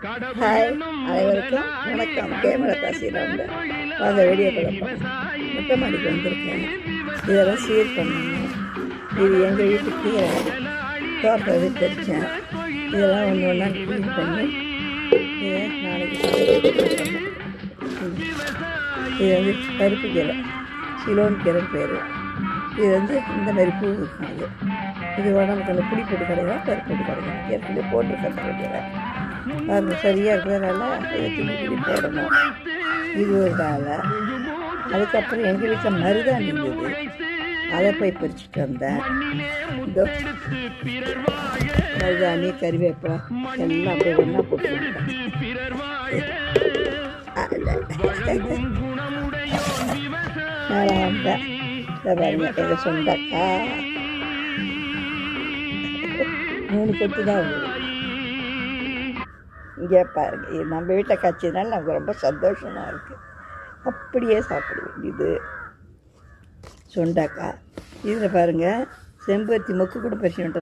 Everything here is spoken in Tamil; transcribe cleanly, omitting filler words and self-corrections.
ஹாய் அனைவருக்கும் வணக்கம். கேமரா காசியில் வாங்க வீடியோ குழப்பம் மொட்டை மாடிக்கு வந்திருக்கேன். இதெல்லாம் சீர் பண்ணணும். இது எங்கள் வீட்டுக்கு தோட்டம் விட்டுருச்சேன். இதெல்லாம் ஒன்று ஒன்றா க்ளீன் பண்ணி இதை நாளைக்கு இது வந்து பருப்பு கீரை, சிலோன் கீரைன்னு பேர். இது வந்து இந்த மாதிரி பூ இருக்கும். இது உடம்புக்கு அந்த புளி போட்டு கிடையாது, பருப்பு போட்டு கிடையாது. ஏற்கனவே போட்டுருக்கேன் கீரை. அது சரியாக இருக்கிறதால இதை துணி போடணும். இது ஒரு வேலை. அதுக்கப்புறம் எங்கள் வீட்டில் மருதாணி இருந்தது, அதை போய் பறிச்சுட்டு வந்தேன். இதோ மருதாணி, கறிவேப்பிலை எல்லாம் அப்படியே ஒன்றா போட்டுருக்கேன். நான் வந்தேன். எங்கள் சொந்தக்கா 3 கொத்து தான் வருது. இங்கே பாருங்க, நம்ம வீட்டில் காய்ச்சதுனால நமக்கு ரொம்ப சந்தோஷமாக இருக்குது. அப்படியே சாப்பிட வேண்டியது சுண்டக்காய். இதில் பாருங்கள், செம்பருத்தி மொக்கு கூட பறிச்சு